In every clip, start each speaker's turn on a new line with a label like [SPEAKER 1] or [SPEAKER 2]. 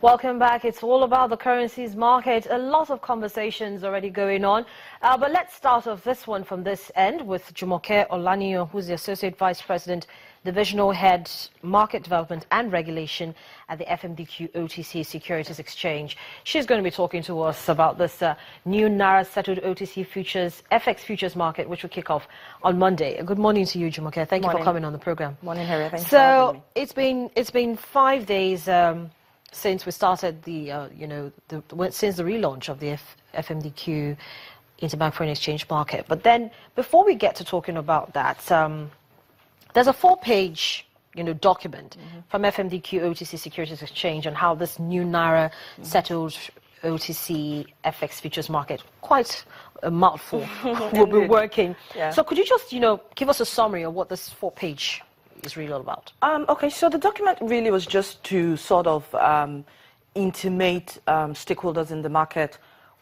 [SPEAKER 1] Welcome back. It's all about the currencies market. A lot of conversations already going on. But let's start off this one from this end with Jumoke Olaniyan, who's the Associate Vice President, Divisional Head, Market Development and Regulation at the FMDQ OTC Securities Exchange. She's going to be talking to us about this new Naira settled OTC futures, FX futures market, which will kick off on Monday. Good morning to you, Jumoke. Thank you for coming on the program.
[SPEAKER 2] Morning, Harry. Thanks for having me.
[SPEAKER 1] It's been 5 days since we started since the relaunch of the FMDQ Interbank Foreign Exchange Market. But then, before we get to talking about that, there's a 4-page, document from FMDQ OTC Securities Exchange on how this new Naira settled OTC FX futures market, quite a mouthful, will be working. Yeah. So could you just, give us a summary of what this 4-page is really all about?
[SPEAKER 2] Okay, so the document really was just to sort of intimate stakeholders in the market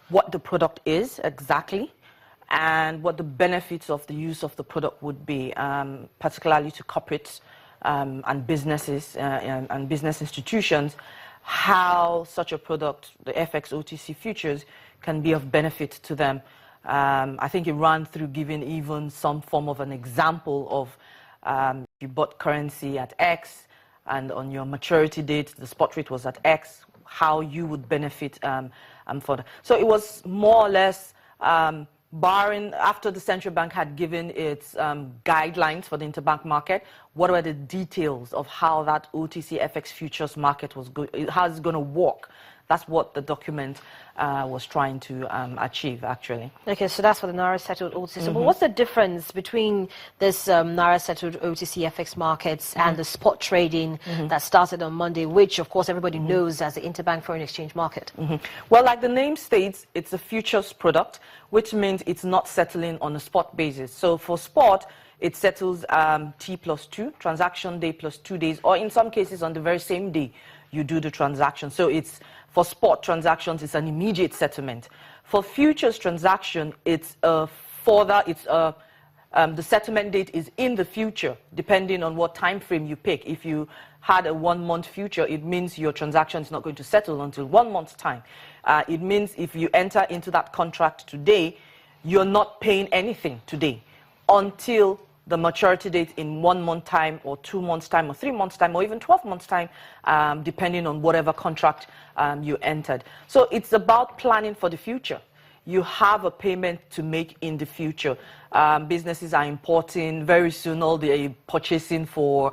[SPEAKER 2] what the product is exactly and what the benefits of the use of the product would be, particularly to corporates and businesses and business institutions, how such a product, the FX OTC futures, can be of benefit to them. I think it ran through giving even some form of an example of you bought currency at X, and on your maturity date, the spot rate was at X, how you would benefit for that. So it was more or less barring, after the central bank had given its guidelines for the interbank market, what were the details of how that OTC FX futures market was how it's going to work. That's what the document was trying to achieve, actually.
[SPEAKER 1] Okay, so that's for the Naira settled OTC. But what's the difference between this Naira settled OTC FX markets and the spot trading that started on Monday, which, of course, everybody knows as the Interbank Foreign Exchange Market?
[SPEAKER 2] Well, like the name states, it's a futures product, which means it's not settling on a spot basis. So for spot, it settles T+2, transaction day plus 2 days, or in some cases on the very same day you do the transaction. So it's for spot transactions, it's an immediate settlement. For futures transaction, it's the settlement date is in the future, depending on what time frame you pick. If you had a 1-month future, it means your transaction is not going to settle until 1 month's time. It means if you enter into that contract today, you're not paying anything today until the maturity date in 1 month time or 2 months time or 3 months time or even 12 months time, depending on whatever contract you entered. So it's about planning for the future. You have a payment to make in the future. Businesses are importing very soon, all the purchasing for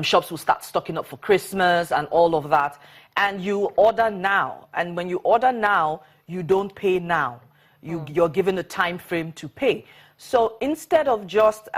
[SPEAKER 2] shops will start stocking up for Christmas and all of that. And you order now. And when you order now, you don't pay now. You're given a time frame to pay. So instead of just,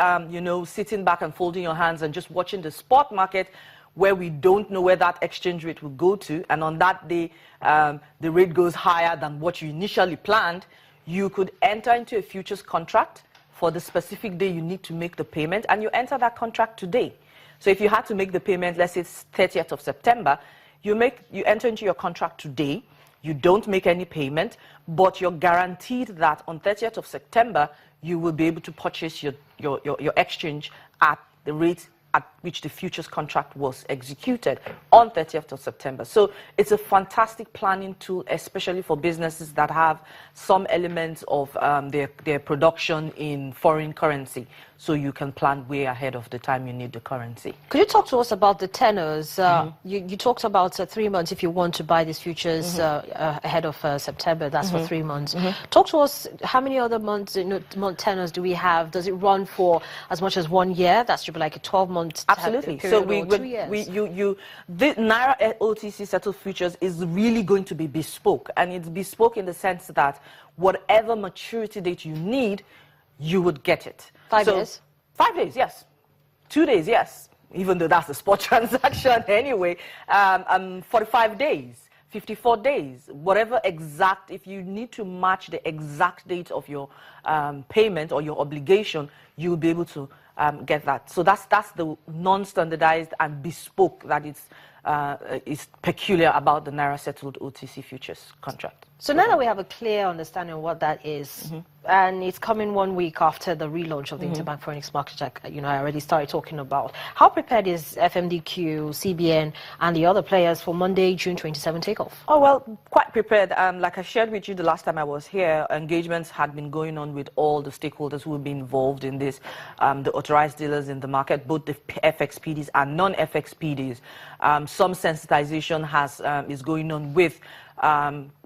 [SPEAKER 2] sitting back and folding your hands and just watching the spot market where we don't know where that exchange rate will go to, and on that day the rate goes higher than what you initially planned, you could enter into a futures contract for the specific day you need to make the payment, and you enter that contract today. So if you had to make the payment, let's say it's 30th of September, you enter into your contract today, you don't make any payment, but you're guaranteed that on 30th of September, you will be able to purchase your exchange at the rate at which the futures contract was executed on 30th of September. So it's a fantastic planning tool, especially for businesses that have some elements of their production in foreign currency. So you can plan way ahead of the time you need the currency.
[SPEAKER 1] Could you talk to us about the tenors? You talked about 3 months if you want to buy these futures ahead of September. That's for 3 months. Talk to us, how many other months, month tenors do we have? Does it run for as much as 1 year? That should be like a 12-month
[SPEAKER 2] Absolutely.
[SPEAKER 1] period,
[SPEAKER 2] So
[SPEAKER 1] or 2 years.
[SPEAKER 2] the Naira OTC settled futures is really going to be bespoke. And it's bespoke in the sense that whatever maturity date you need, you would get it.
[SPEAKER 1] 5 days?
[SPEAKER 2] 5 days, yes. 2 days, yes. Even though that's a spot transaction anyway. 45 days, 54 days, whatever exact, if you need to match the exact date of your payment or your obligation, you'll be able to get that. So that's the non-standardized and bespoke that is peculiar about the Naira settled OTC futures contract.
[SPEAKER 1] So now that we have a clear understanding of what that is, and it's coming 1 week after the relaunch of the Interbank Foreign Exchange Market, I already started talking about, how prepared is FMDQ, CBN, and the other players for Monday, June 27 takeoff?
[SPEAKER 2] Oh, well, quite prepared. Like I shared with you the last time I was here, engagements had been going on with all the stakeholders who will be involved in this, the authorized dealers in the market, both the FXPDs and non-FXPDs. Some sensitization is going on with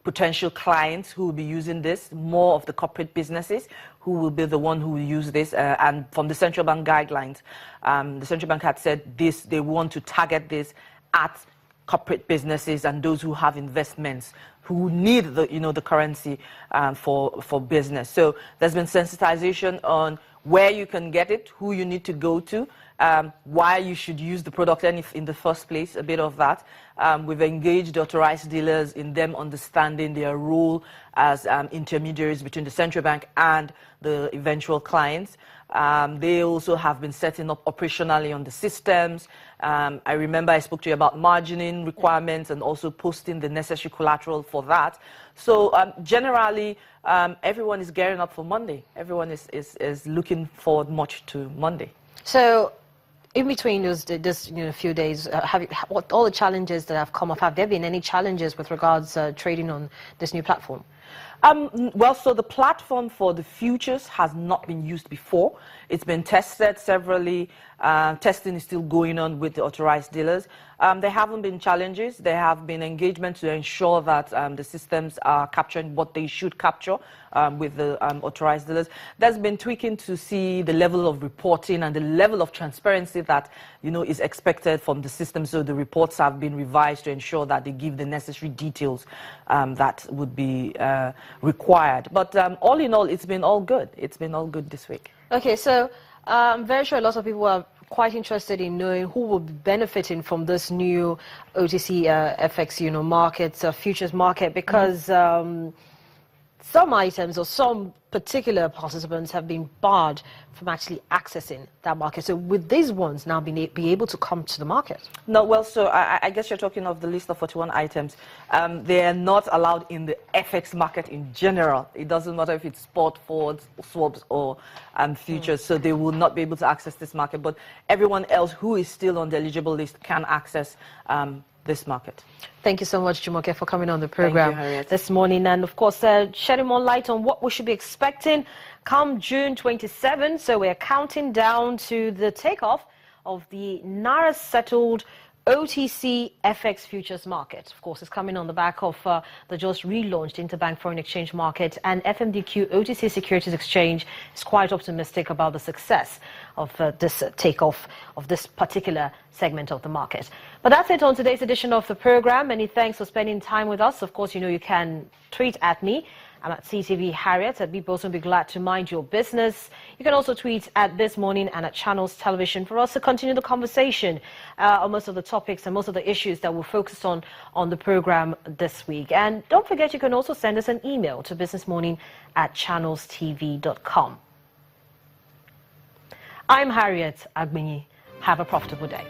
[SPEAKER 2] potential clients who will be using this, more of the corporate businesses who will be the one who will use this. And from the central bank guidelines, the central bank had said they want to target this at corporate businesses and those who have investments, who need the currency for business. So there's been sensitization on where you can get it, who you need to go to, why you should use the product in the first place, a bit of that. We've engaged authorized dealers in them understanding their role as intermediaries between the central bank and the eventual clients. They also have been setting up operationally on the systems. I remember I spoke to you about margining requirements and also posting the necessary collateral for that. So generally, everyone is gearing up for Monday. Everyone is looking forward much to Monday.
[SPEAKER 1] So in between those few days, what all the challenges that have come up, have there been any challenges with regards trading on this new platform?
[SPEAKER 2] Well, so the platform for the futures has not been used before. It's been tested severally. Testing is still going on with the authorized dealers. There haven't been challenges. There have been engagement to ensure that the systems are capturing what they should capture with the authorized dealers. There's been tweaking to see the level of reporting and the level of transparency that is expected from the system. So the reports have been revised to ensure that they give the necessary details that would be required. But all in all, it's been all good. It's been all good this week.
[SPEAKER 1] Okay, so I'm very sure a lot of people are quite interested in knowing who will be benefiting from this new OTC FX, market, futures market, because some items or some particular participants have been barred from actually accessing that market. So with these ones now be able to come to the market? No,
[SPEAKER 2] well, so I guess you're talking of the list of 41 items. They are not allowed in the FX market in general. It doesn't matter if it's spot, forwards, swaps, or futures. So they will not be able to access this market. But everyone else who is still on the eligible list can access this market.
[SPEAKER 1] Thank you so much, Jumoke, for coming on the program
[SPEAKER 2] this
[SPEAKER 1] morning, and of course shedding more light on what we should be expecting come June 27. So we're counting down to the takeoff of the Naira settled OTC FX futures market. Of course, it's coming on the back of the just relaunched Interbank Foreign Exchange Market, and FMDQ OTC Securities Exchange is quite optimistic about the success of this takeoff of this particular segment of the market. But that's it on today's edition of the program. Many thanks for spending time with us. Of course, you can tweet at me. I'm at CTV Harriet. I'd be also be glad to mind your business. You can also tweet at This Morning and at Channels Television for us to continue the conversation on most of the topics and most of the issues that we'll focus on the program this week. And don't forget, you can also send us an email to businessmorning@channelstv.com. I'm Harriet Agbinyi. Have a profitable day.